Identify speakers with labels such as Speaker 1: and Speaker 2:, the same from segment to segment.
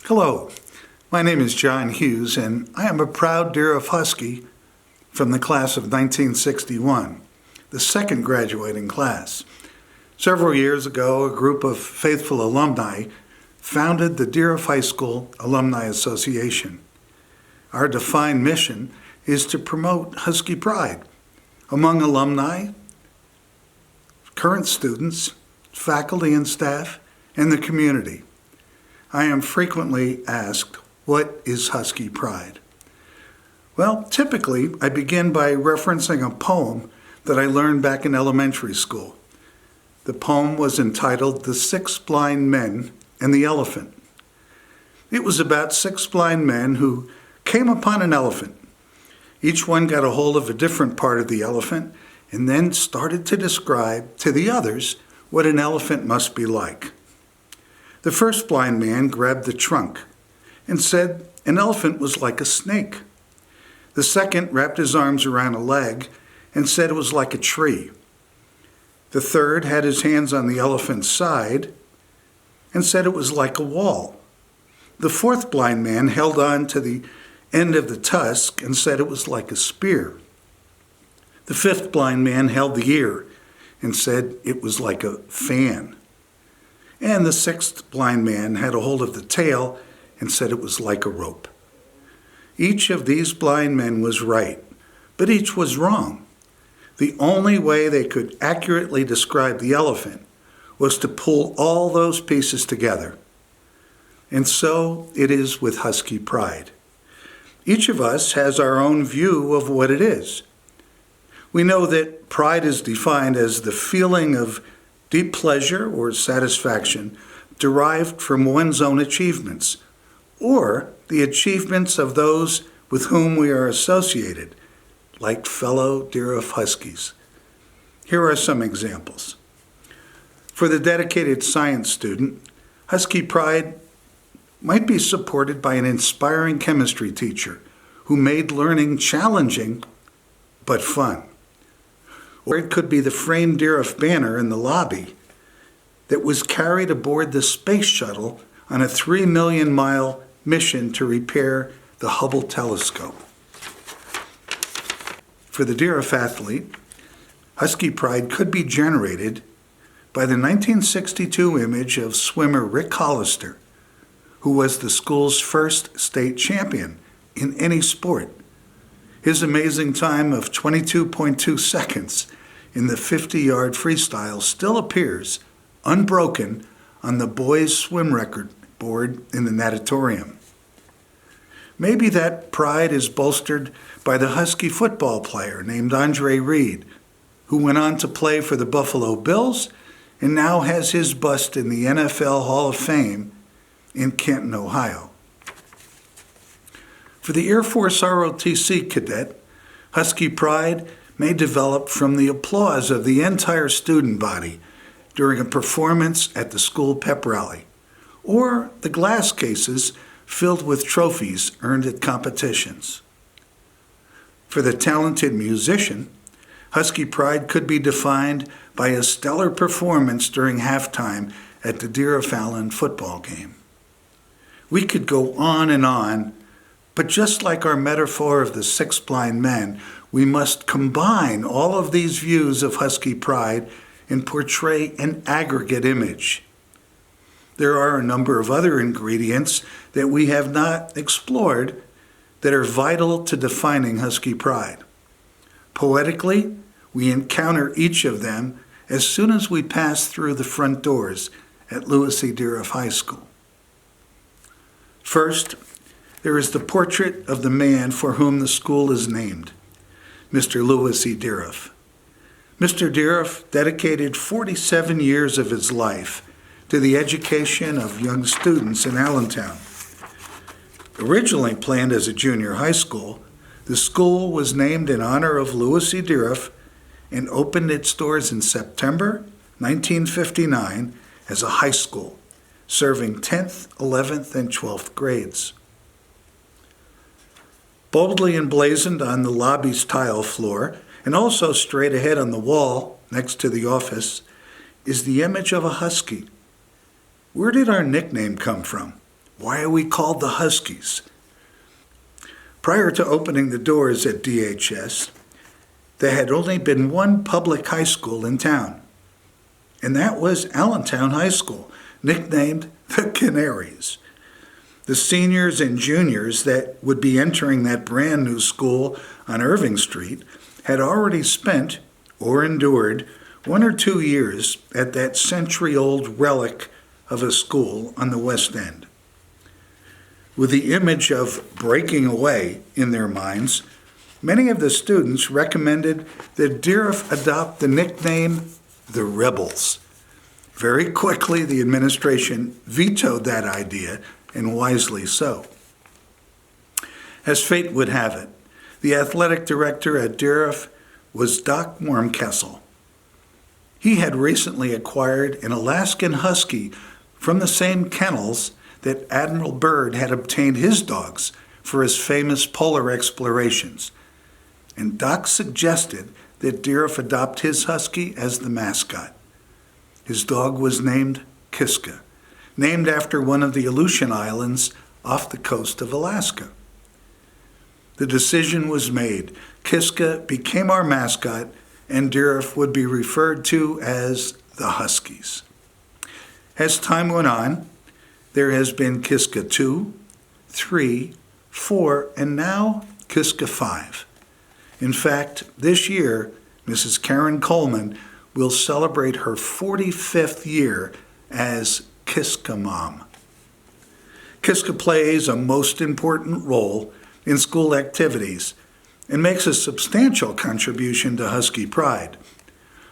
Speaker 1: Hello, my name is John Hughes, and I am a proud Deer of Husky from the class of 1961, the second graduating class. Several years ago, a group of faithful alumni founded the Deer of High School Alumni Association. Our defined mission is to promote Husky pride among alumni, current students, faculty and staff, and the community. I am frequently asked, what is Husky pride? Well, typically, I begin by referencing a poem that I learned back in elementary school. The poem was entitled The Six Blind Men and the Elephant. It was about six blind men who came upon an elephant. Each one got a hold of a different part of the elephant and then started to describe to the others what an elephant must be like. The first blind man grabbed the trunk and said an elephant was like a snake. The second wrapped his arms around a leg and said it was like a tree. The third had his hands on the elephant's side and said it was like a wall. The fourth blind man held on to the end of the tusk and said it was like a spear. The fifth blind man held the ear and said it was like a fan. And the sixth blind man had a hold of the tail and said it was like a rope. Each of these blind men was right, but each was wrong. The only way they could accurately describe the elephant was to pull all those pieces together. And so it is with Husky pride. Each of us has our own view of what it is. We know that pride is defined as the feeling of deep pleasure or satisfaction derived from one's own achievements, or the achievements of those with whom we are associated, like fellow Deer of Huskies. Here are some examples. For the dedicated science student, Husky pride might be supported by an inspiring chemistry teacher who made learning challenging but fun. Or it could be the framed Deer of banner in the lobby that was carried aboard the space shuttle on a 3 million mile mission to repair the Hubble telescope. For the Deer of athlete, Husky pride could be generated by the 1962 image of swimmer Rick Hollister, who was the school's first state champion in any sport. His amazing time of 22.2 seconds in the 50-yard freestyle still appears unbroken on the boys' swim record board in the natatorium. Maybe that pride is bolstered by the Husky football player named Andre Reed, who went on to play for the Buffalo Bills and now has his bust in the NFL Hall of Fame in Canton, Ohio. For the Air Force ROTC cadet, Husky pride may develop from the applause of the entire student body during a performance at the school pep rally, or the glass cases filled with trophies earned at competitions. For the talented musician, Husky pride could be defined by a stellar performance during halftime at the Deer of Allen football game. We could go on, but just like our metaphor of the six blind men, we must combine all of these views of Husky pride and portray an aggregate image. There are a number of other ingredients that we have not explored that are vital to defining Husky pride. Poetically, we encounter each of them as soon as we pass through the front doors at Louis E. Deer High School. First, there is the portrait of the man for whom the school is named, Mr. Louis E. Deeroff. Mr. Deeroff dedicated 47 years of his life to the education of young students in Allentown. Originally planned as a junior high school, the school was named in honor of Louis E. Deeroff and opened its doors in September 1959 as a high school, serving 10th, 11th, and 12th grades. Boldly emblazoned on the lobby's tile floor, and also straight ahead on the wall next to the office, is the image of a husky. Where did our nickname come from? Why are we called the Huskies? Prior to opening the doors at DHS, there had only been one public high school in town, and that was Allentown High School, nicknamed the Canaries. The seniors and juniors that would be entering that brand new school on Irving Street had already spent or endured 1 or 2 years at that century-old relic of a school on the West End. With the image of breaking away in their minds, many of the students recommended that Dearest adopt the nickname the Rebels. Very quickly, the administration vetoed that idea, and wisely so. As fate would have it, the athletic director at Dearest was Doc Wormkessel. He had recently acquired an Alaskan Husky from the same kennels that Admiral Byrd had obtained his dogs for his famous polar explorations. And Doc suggested that Dearest adopt his husky as the mascot. His dog was named Kiska, named after one of the Aleutian Islands off the coast of Alaska. The decision was made. Kiska became our mascot, and Dearest would be referred to as the Huskies. As time went on, there has been Kiska 2, 3, 4, and now Kiska 5. In fact, this year, Mrs. Karen Coleman will celebrate her 45th year as Kiska Mom. Kiska plays a most important role in school activities and makes a substantial contribution to Husky pride.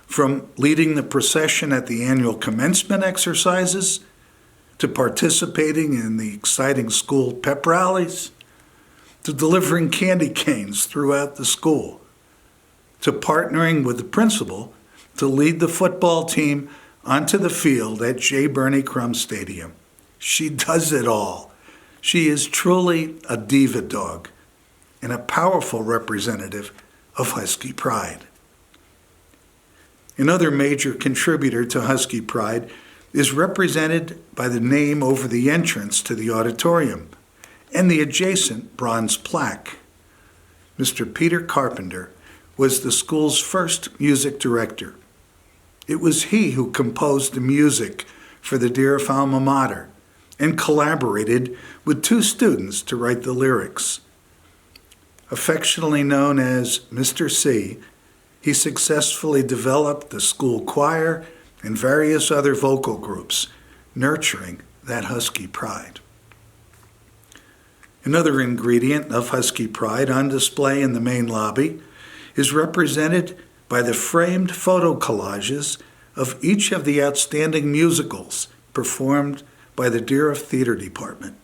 Speaker 1: From leading the procession at the annual commencement exercises, to participating in the exciting school pep rallies, to delivering candy canes throughout the school, to partnering with the principal to lead the football team onto the field at J. Bernie Crum Stadium. She does it all. She is truly a diva dog and a powerful representative of Husky pride. Another major contributor to Husky pride is represented by the name over the entrance to the auditorium and the adjacent bronze plaque. Mr. Peter Carpenter was the school's first music director. It was he who composed the music for the Dearest alma mater and collaborated with 2 students to write the lyrics. Affectionately known as Mr. C, he successfully developed the school choir and various other vocal groups, nurturing that Husky pride. Another ingredient of Husky pride on display in the main lobby is represented by the framed photo collages of each of the outstanding musicals performed by the Dearest Theater Department.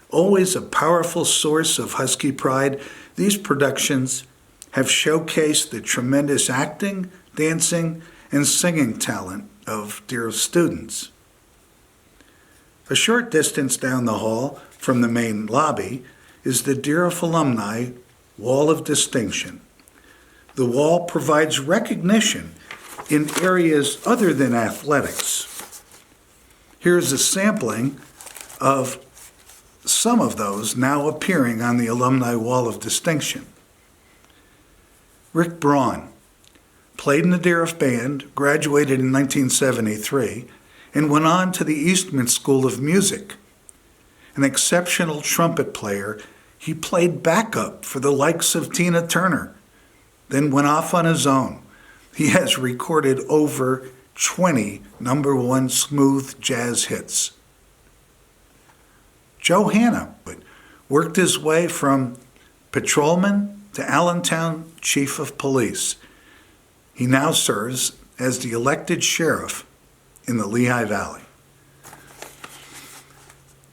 Speaker 1: Always a powerful source of Husky pride, these productions have showcased the tremendous acting, dancing, and singing talent of Dearest students. A short distance down the hall from the main lobby is the Dearest Alumni Wall of Distinction. The wall provides recognition in areas other than athletics. Here's a sampling of some of those now appearing on the Alumni Wall of Distinction. Rick Braun played in the Dearest Band, graduated in 1973, and went on to the Eastman School of Music. An exceptional trumpet player, he played backup for the likes of Tina Turner, then went off on his own. He has recorded over 20 #1 smooth jazz hits. Joe Hanna worked his way from patrolman to Allentown Chief of Police. He now serves as the elected sheriff in the Lehigh Valley.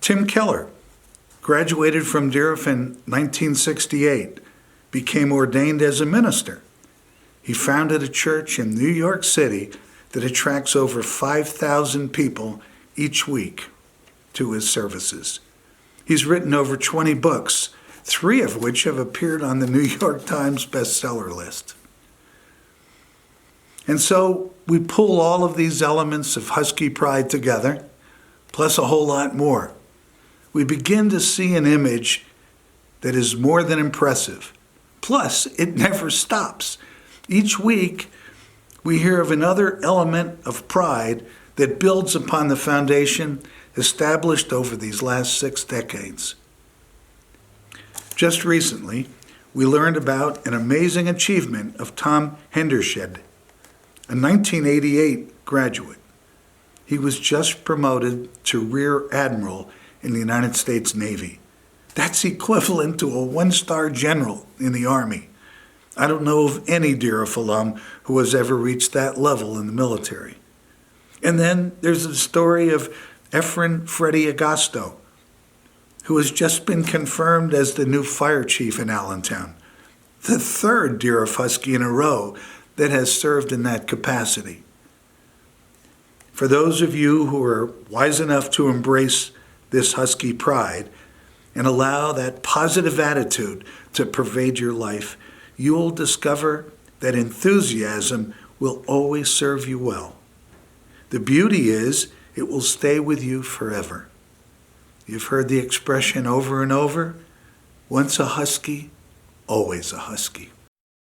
Speaker 1: Tim Keller graduated from Dearest in 1968, became ordained as a minister. He founded a church in New York City that attracts over 5,000 people each week to his services. He's written over 20 books, 3 of which have appeared on the New York Times bestseller list. And so we pull all of these elements of Husky pride together, plus a whole lot more. we begin to see an image that is more than impressive. Plus, it never stops. Each week, we hear of another element of pride that builds upon the foundation established over these last 6 decades. Just recently, we learned about an amazing achievement of Tom Hendershed, a 1988 graduate. He was just promoted to Rear Admiral in the United States Navy. That's equivalent to a 1-star general in the Army. I don't know of any Deerhoff alum who has ever reached that level in the military. And then there's the story of Efren Freddie Agosto, who has just been confirmed as the new fire chief in Allentown, the 3rd Deerhoff Husky in a row that has served in that capacity. For those of you who are wise enough to embrace this Husky pride and allow that positive attitude to pervade your life, you will discover that enthusiasm will always serve you well. The beauty is it will stay with you forever. You've heard the expression over and over, once a Husky, always a Husky.